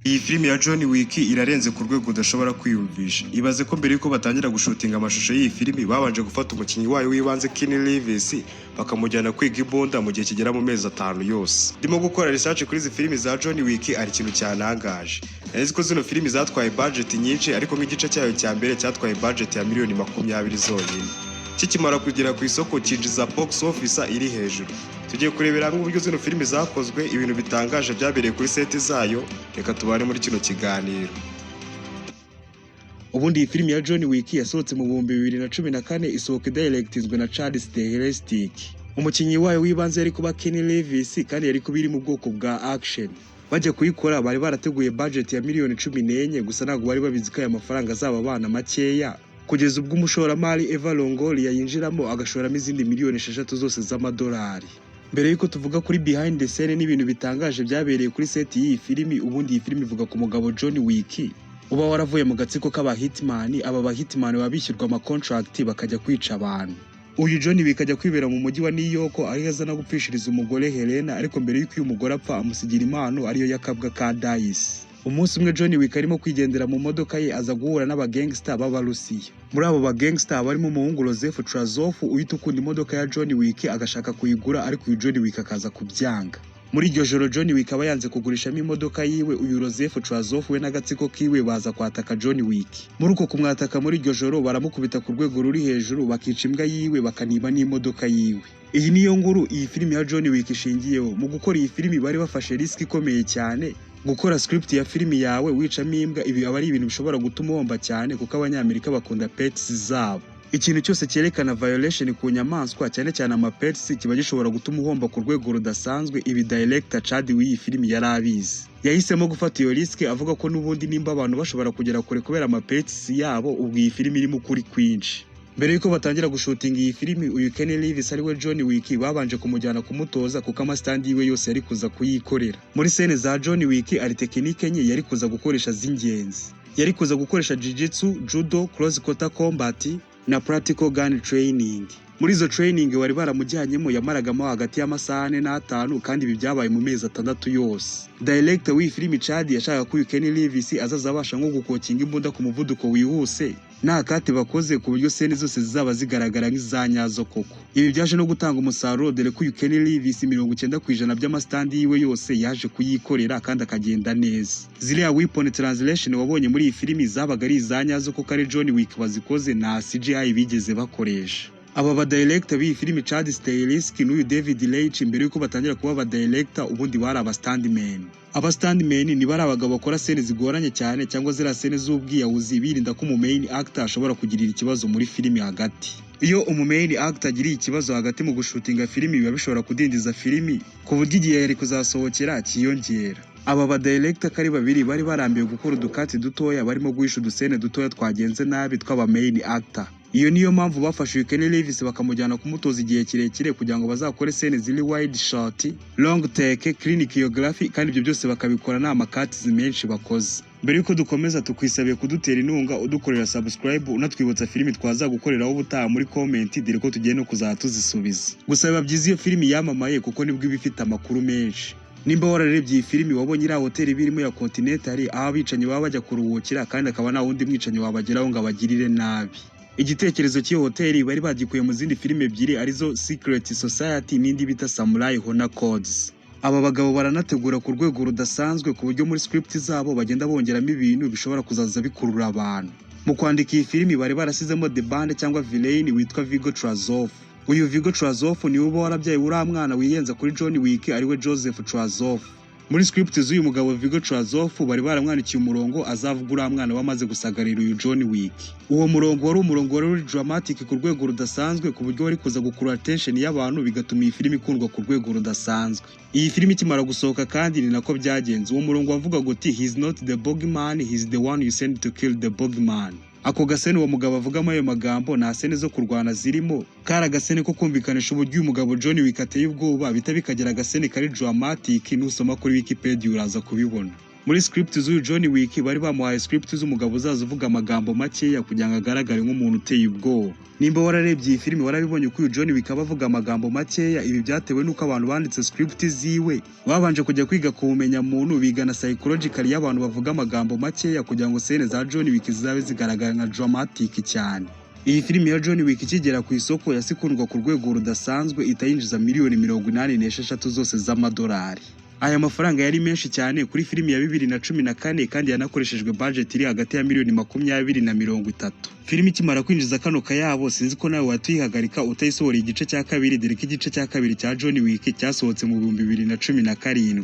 Iyi filimi ya John Wick irarenze ku rwego udashobora kwiyumvisha. Ibaze ko mbere yuko batangira gushutinga amashusho y'iyi filimi babanje gufata umukinnyi wayo w'ibanze Keanu Reeves bakamujyana kwiga imbunda mu gihe kigera mu mezi 5 yose. Ndimo gukora research kuri izi filimi za John Wick ari ikintu cyanangaje. Nari ko zino filimi zatwaye budget nyinshi ariko nk'igice cyayo cya mbere cyatwaye budget ya miliyoni 20 zonyine. Kikimara kugera ku isoko cyinjiza box office iri hejuru. Tugiye kurebera hamwe uburyo zino filimi zakozwe, ibintu bitangaje byabereye kuri seti zayo. Reka tubane muri kino kiganiro. Ubundi iyi filimi ya John Wick yasohotse mu 2014 isohoka directizwe na Chad Stahelski. Umukinnyi wayo w'ibanze yari kuba Keanu Reeves kandi yari kubiri mu bwoko bwa action. Bajya kuyikora bari barateguye budget ya miliyoni 14 gusa ntabwo bari babizi ko aya mafaranga azaba abana makeya. Kugeza ubwo umushoramari Eva Longoria yinjiramo agashoramo izindi miliyoni 6 zose z'amadolari. Mbere yuko tuvuga kuri behind the scene n'ibintu bitangaje byabereye kuri set y'iyi filimi, ubundi iyi filimi ivuga ku mugabo John Wick uba waravuye mu gatsiko k'aba hitman. Aba ba hitman babishyurwa ama contract bakajya kwica abantu. Uyu John Wick ajya kwibera mu mujyi wa New York ari hazana gupfishiriza umugore Helena, ariko mbere yuko uyu mugore apfa amusigira impano ariyo yakabwa ka Dice. Umunsi umwe John Wick arimo kwigendera mu modoka ye aza guhura n'aba gangster b'Abarusiya. Muri abo ba gangster barimo umuhungu Joseph Chazov uhita ukunda imodoka ya John Wick agashaka kuyigura, ariko uyu John Wick akaza kubyanga. Muri iryo joro John Wick aba yanze kugurishamo imodoka yiwe. Uyu Joseph Chazov we n'agatsiko kiwe baza kwataka John Wick. Muri uko kumwataka muri iryo joro baramukubita ku rwego ruri hejuru, bakica imbwa yiwe bakaniba n'imodoka yiwe. Iyi niyo nguru iyi filimi ya John Wick ishingiyeho. Mu gukora iyi filimi bari bafashe risk ikomeye cyane. Gukora script ya filimi yawe wicamo imbwa, ibi aba ari ibintu bishobora gutuma uhomba cyane kuko abanyamerika bakunda pets zabo. Ikintu cyose cyerekana violation ku nyamaswa cyane cyane ama pets kiba gishobora gutuma uhomba ku rwego rudasanzwe. Ibi director Chad w'iyi filimi yari abizi. Yahisemo gufata iyo risk avuga ko n'ubundi nimba abantu bashobora kugera kure kubera ama pets yabo, ubwo iyi filimi irimo kuri kwinshi. Mbere yuko batangira gushutinga iyi filimi, uyu Keanu Reeves ariwe John Wick babanje kumujyana kumutoza kuko amastandi yiwe yose yari kuza kuyikorera. Muri scene za John Wick ari tekinike nke yari kuza gukoresha z'ingenzi. Yari kuza gukoresha jiu-jitsu, judo, close quarter combat na practical gun training. Muri izo training wari baramujyanyemo yamaragamo hagati y'amasaha 4 n'5 kandi ibi byabaye mu mezi 6 yose. Director w'iyi filimi Chad yashaka ko Keanu Reeves azazabasha nko gukokinga imbunda ku muvuduko wihuse nta kati bakoze ku buryo scene zose zizaba zigaragara nk'izanyazo koko. Ibi byaje no gutanga umusaruro dore ko Keanu Reeves 90% by'amastandi yiwe yose yaje kuyikorera kandi akagenda neza. Ziriya weapon translation wabonye muri iyi filimi zabaga ari izanyazo koko ari John Wick bazikoze na CGI bigeze bakoresha. Aba ba director b'iyi filimi Chad Stahelski n'uyu David Leitch mbere yuko batangira kuba ba director ubundi bari aba standmen. Aba standmen ni bari abagabo bakora scene zigoranye cyane cyangwa zira scene z'ubwiyahuzi birinda ko mu main actor ashobora kugirira ikibazo muri filimi hagati. Iyo main actor agiriye ikibazo hagati mu gushutinga filimi biba bishobora kudindiza filimi ku buryo igihe yari kuzasohokera kiyongera. Aba ba director kari babiri bari barambiye gukora udukati dutoya barimo guhisha udusene dutoya twagenze nabi tw'aba main actor. Iyo niyo mpamvu bafashe Keanu Reeves bakamujyana kumutoza igihe kirekire kugira ngo bazakore scene ziri wide shot, long take, clean choreography kandi ibyo byose bakabikora nta makati menshi bakoze. Mbere yuko dukomeza tukwisabiye kudutera intunga udukorera subscribe unatwibutsa filimi twaza gukoreraho ubutaha muri comment dire ko tugiye no kuzatuzisubiza. Gusa biba byiza iyo filimi yamamaye kuko nibwo ibifite amakuru menshi. Nimba wararebye iyi filimi wabonye ira hotel birimo ya Continental aho abicanyi baba bajya kuruhukira kandi akaba nta wundi mwicanyi wabageraho ngo abagirire nabi. Igitekerezo cy'iyo hoteli bari bagikuye mu zindi filime ebyiri arizo Secret Society n'indi bita Samurai Honor Codes. Aba bagabo baranategura ku rwego rudasanzwe ku buryo muri script zabo bagenda bongeramo ibintu bishobora kuzaza bikurura abantu. Mu kwandika iyi filimi bari barasizemo the band cyangwa villain witwa Viggo Chazov. Uyu Viggo Chazov ni uba warabyaye uriya mwana wiyenza kuri John Wick ariwe Joseph Chazov. Muri script z'uyu mugabo Viggo Chazov bari baramwandikiye umurongo azavuga uriya mwana wamaze gusagarira uyu John Wick. Uwo murongo wari umurongo wari dramatic ku rwego rudasanzwe ku buryo wari kuza gukurura attention y'abantu bigatuma iyi filimi ikundwa ku rwego rudasanzwe. Iyi filimi ikimara gusohoka kandi ni nako byagenze. Uwo murongo wavuga guti he's not the bogeyman, he's the one you send to kill the bogeyman. Ako gasene uwo mugabo avugamo ayo magambo nta sene zo kurwana zirimo, kara gasene ko kumvikanisha uburyo uyu mugabo John Wick ateye ubwoba bita bikagira gasene kari dramatic. Nusoma kuri Wikipedia uraza kubibona. Muri script z'uyu John Wick bari bamuhaye script z'umugabo uzaza uvuga amagambo makeya kugira ngo agaragare nk'umuntu uteye ubwoba. Nimba wararebye iyi filime warabibonye ko uyu John Wick abavuga amagambo makeya, ibi byatewe nuko abantu banditse script ziwe babanje kujya kwiga kumenya muntu, bigana psychological y'abantu bavuga amagambo makeya kugira ngo scene za John Wick zizabe zigaragara nka dramatic cyane. Iyi filime ya John Wick ikigera ku isoko yasikundwa ku rwego rudasanzwe, itayinjiza miliyoni 86 zose z'amadolari. Aya mafaranga yari menshi cyane kuri filime ya 2014 kandi yanakoreshejwe budget iri hagati ya miliyoni 20 na 30. Filime ikimara kwinjiza kano kayabo, sinzi ko nawe watuyihagarika utayisohora igice cya kabiri, dore ko igice cya kabiri cya John Wick cyasohotse mu 2017.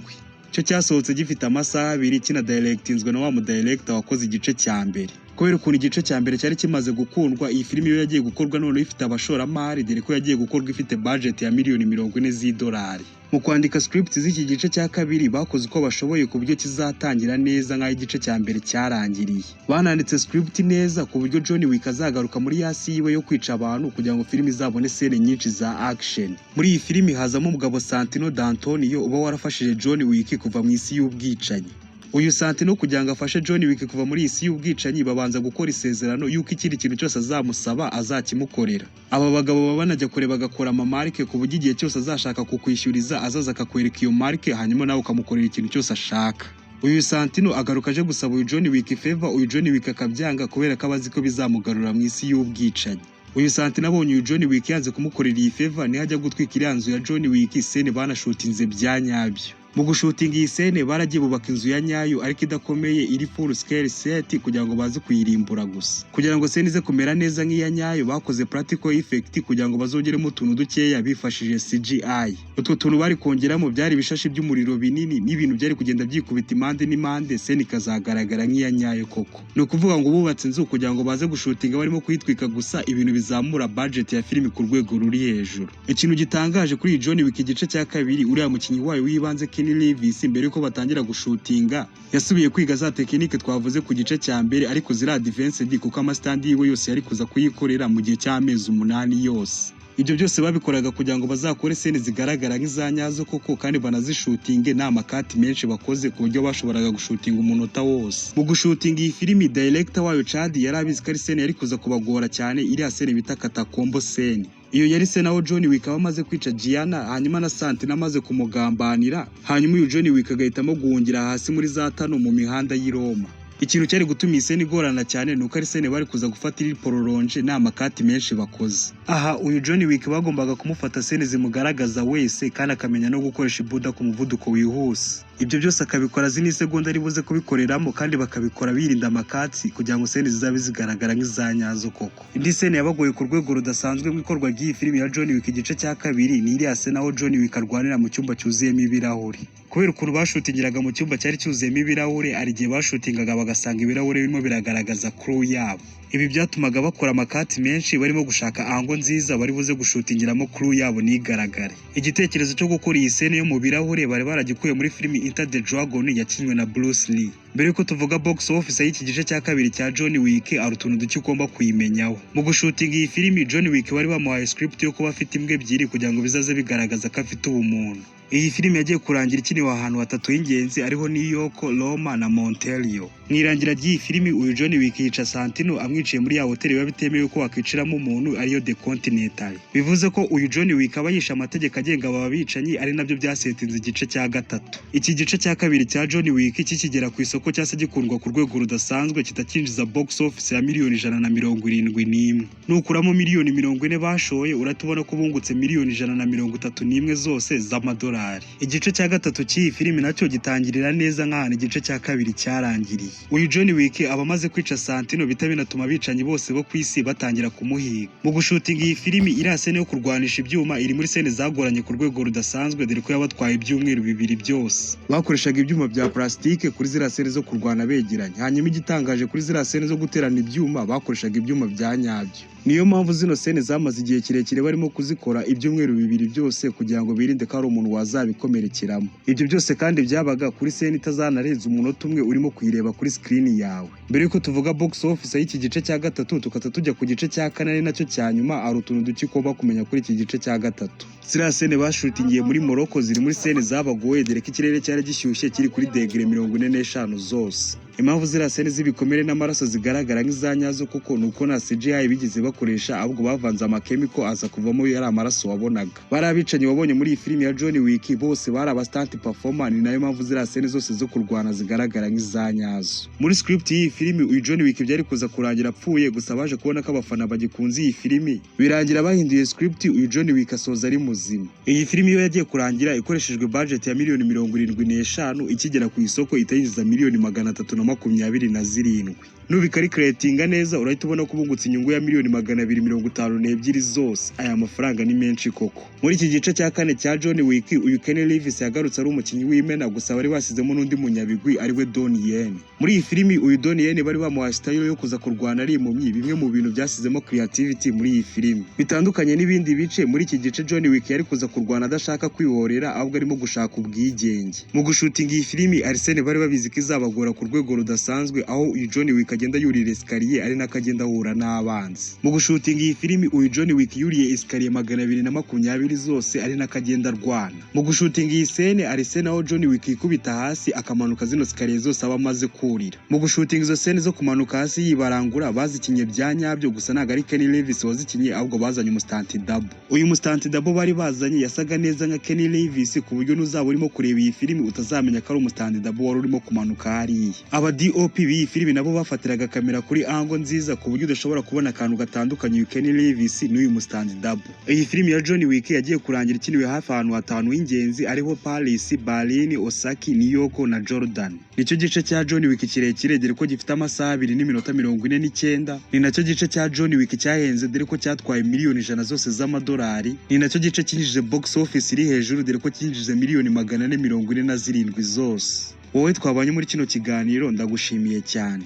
Cyo cyasohotse gifite amasaha 2 kina directinzwe na wa mu director wakoze igice cya mbere. Kubera ukuntu igice cya mbere cyari kimaze gukundwa, iyi filime yo yagiye gukorwa none ifite abashoramari, dore ko yagiye gukorwa ifite budget ya miliyoni 40 z'idolari. Mu kwandika script z'iki gice cya kabiri bakoze uko bashoboye ku buryo kizatangira neza nk'aho igice cya mbere cyarangiriye. Bananditse script neza ku buryo John Wick azagaruka muri yasi yiwe yo kwica abantu kugira ngo filime izabone scene nyinshi za action. Muri iyi filime hazamo umugabo Santino D'Antonio uba warafashije John Wick kuva mu isi y'ubwicanyi. Uyu Santino kugira ngo afashe John Wick kuva muri isi y'ubwicanyi babanza gukora isezerano yuko ikindi kintu cyose azamusaba azakimukorera. Aba bagabo baba banajya kure bagakora amamarike ku buryo igihe cyose azashaka kukwishyuriza azaza akakwereka iyo marike, hanyuma nawe ukamukorera ikintu cyose ashaka. Uyu Santino agaruka aje gusaba uyu John Wick favor, uyu John Wick akabyanga kubera ko abazi ko bizamugarura mu isi y'ubwicanyi. Uyu Santino abonye uyu John Wick yanze kumukorera iyi favor, niho ajya gutwika iriya nzu ya John Wick, scene banashutinze bya nyabyo. Mu gushutinga iyi scene baragiye bubaka inzu ya nyayo ariko idakomeye, iri full scale set kugira ngo baze kuyirimbura gusa. Kugira ngo scene ize kumera neza nk'iya nyayo bakoze practical effect kugira ngo bazogeremo utuntu dukeya bifashishije CGI. Utwo tuntu bari kongeramo byari ibishashi by'umuriro binini n'ibintu byari kugenda byikubita impande n'impande, scene ikazagaragara nk'iya nyayo koko. Ni ukuvuga ngo bubatse inzu kugira ngo baze gushutinga barimo kuyitwika gusa, ibintu bizamura budget ya filime ku rwego ruri hejuru. Ikintu gitangaje kuri John Wick igice cya kabiri, uriya mukinnyi wayo wibanze Keanu Reeves mbere yuko batangira gushutinga yasubiye kwiga za tekinike twavuze ku gice cya mbere, ariko zira advanced kuko amastandi yiwe yose yari kuza kuyikorera mu gihe cy'amezi 8 yose. Ibyo byose babikoraga kugira ngo bazakore scene zigaragara nk'izanyazo koko kandi banazishutinge nta makati menshi bakoze ku buryo bashoboraga gushutinga umunota wose. Mu gushutinga iyi filimi director wayo Chad yari abizi ko ari scene yari kuza kubagora cyane, iriya scene bita katakombo scene. Iyo yari se naho John Wick amaze kwica Gianna, hanyuma na Santino amaze kumugambanira, hanyuma uyu John Wick agahitamo guhungira hasi muri za tano mu mihanda y'i Roma. Ikintu cyari gutuma iyi scene igorana cyane nuko ari scene bari kuza gufata iri pororonje nta makati menshi bakoze. Aha uyu John Wick bagombaga kumufata scene zimugaragaza wese kandi akamenya no gukoresha ibuda ku muvuduko wihuse. Ibyo byose akabikora zini segonda ari buze kubikoreramo kandi bakabikora birinda amakatsi kugira ngo scene zizabe zigaragara nk'izanyazo koko. Indi scene yabagoye ku rwego rudasanzwe mu ikorwa ry'iyi filime ya John Wick igice cya kabiri ni iriya scene aho John Wick arwanira mu cyumba cyuzuyemo ibirahuri. Kubera ukuntu bashutingiraga mu cyumba cyari cyuzuyemo ibirahuri, ari gihe bashutingaga bagasanga ibirahuri birimo biragaragaza crew yabo. Ibi byatumaga bakora amakati menshi barimo gushaka ango nziza bari buze gushutingiramo crew yabo nigaragare. Igitekerezo cyo gukora iyi scene yo mu birahure bari baragikuye muri filime Enter the Dragon yakinywe na Bruce Lee. Mbere yuko tuvuga box office y'iki gice cya kabiri cya John Wick, ari utuntu duke ugomba kuyimenyaho. Mu gushutinga iyi filime John Wick bari bamuhaye script yo kuba afite imbwa ebyiri kugira ngo bizaze bigaragaza ko afite ubumuntu. Iyi filime yagiye kurangira ikiniwe ahantu hatatu y'ingenzi ariho New York, Roma na Montreal. Mwirangira ry'iyi filime uyu John Wick yica Santino amwiciye muri ya hoteli biba bitemewe ko wakiciramo umuntu ariyo The Continental. Bivuze ko uyu John Wick aba yisha amategeko agenga aba bicanyi, ari nabyo byasetinze igice cya gatatu. Iki gice cya kabiri cya John Wick kikigera ku isoko cyase gikundwa ku rwego rudasanzwe kitakinjiza box office ya miliyoni 171. Nukuramo miliyoni 40 bashoye uratubona ko bungutse miliyoni 131 zose z'amadolari. Igice cya gatatu cy'iyi filime nacyo gitangirira neza nk'ahantu igice cya kabiri cyarangiriye. Uyu John Wick aba amaze kwica Santino bita binatuma abicanyi bose bo ku isi batangira kumuhiga. Mu gushutinga iyi filime iriya scene yo kurwanisha ibyuma iri muri scene zagoranye ku rwego rudasanzwe, dore ko yabatwaye ibyumweru 2 byose. Bakoreshaga ibyuma bya plastike kuri ziriya scene zo kurwana begeranye, hanyuma igitangaje kuri ziriya scene zo guterana ibyuma bakoreshaga ibyuma bya nyabyo. niyo mpamvu zino sene zamaze igihe kirekire barimo kuzikora ibyumweru bibiri byose kugira ngo birinde ko ari umuntu wazabikomerekeramo. Ibyo byose kandi byabaga kuri sene itazanarenza umunota umwe urimo kuyireba kuri screen yawe. Mbere yuko tuvuga box office y'iki gice cya gatatu tukata tujya ku gice cya kane ari nacyo cya nyuma, ari utuntu duke ugomba kumenya kuri iki gice cya gatatu. Ziriya sene bashutingiye muri Morocco ziri muri sene zabagoye dore ko ikirere cyari gishyushye kiri kuri degre 45 zose. Impamvu ziriya sene z'ibikomere n'amaraso zigaragara nk'izanyazo kuko nuko na CGI bigize bakoresha ahubwo bavanze amakemiko aza kuvamo yari amaraso wabonaga. Bari abicanyi wabonye muri iyi filimi ya John Wick bose bari aba stunt performer, ni nayo mpamvu ziriya sene zose zo kurwana zigaragara nk'izanyazo. Muri script y'iyi filimi uyu John Wick byari kuza kurangira apfuye, gusa baje kubona ko abafana bagikunze iyi filimi birangira bahinduye script uyu John Wick asoza ari muzima. Iyi filimi yo yagiye kurangira ikoreshejwe budget ya miliyoni 75 ikigera ku isoko itayinjiza miliyoni 327. Nubikarikiratinga neza urahita ubona ko ubungutse inyungu ya miliyoni 252 zose. Aya mafaranga ni menshi koko. Muri iki gice cya kane cya John Wick uyu Keanu Reeves yagarutse ari umukinnyi w'imena, gusa bari basizemo n'undi munyabigwi ari we Donnie Yen. Muri iyi filimi uyu Donnie Yen bari bamuhaye style yo kuza kurwana ari impumyi, bimwe mu bintu byasizemo creativity muri iyi filimi. Bitandukanye n'ibindi bice, muri iki gice John Wick yari kuza kurwana adashaka kwihorera ahubwo arimo gushaka ubwigenge. Mu gushutinga iyi filimi Arsene bari babizi ko izabagora ku rwego rudasanzwe, aho uyu John Wick agenda yurira escalier ari nakagenda ahura n'abanzi. Mu gushutinga iyi filimi uyu John Wick yuriye escalier 220 zose ari nakagenda arwana. Mu gushutinga iyi scene Arsene aho John Wick ikubita hasi akamanuka zino escalier zose aba amaze kurira. Mu gushutinga izo scene zo kumanuka hasi yibarangura bazikinye bya nyabyo, gusa ntago ari Keanu Reeves wazikinye ahubwo bazanye umustunt double. Uyu mustunt double bari bazanye yasaga neza nka Keanu Reeves ku buryo nuzaba urimo kureba iyi filimi utazamenya ko ari umustunt double wari urimo kumanuka hariya. Aba DOP b'iyi filimi nabo bafatiraga kamera kuri angle nziza ku buryo udashobora kubona akantu gatandukanye uyu Keanu Reeves n'uyu mustunt double. Iyi filimi ya John Wick yagiye kurangira ikiniwe hafi ahantu hatanu h'ingenzi ariho Paris, Berlin, Osaka, New York na Jordan. Nicyo gice cya John Wick kirekire dore ko gifite amasaha 2 n'iminota 49. Ni nacyo gice cya John Wick cyahenze dore ko cyatwaye miliyoni 100 zose z'amadolari. Ni nacyo gice cyinjije box office iri hejuru dore ko cyinjije miliyoni 447 zose. Wowe twabanye muri kino kiganiro ndagushimiye cyane.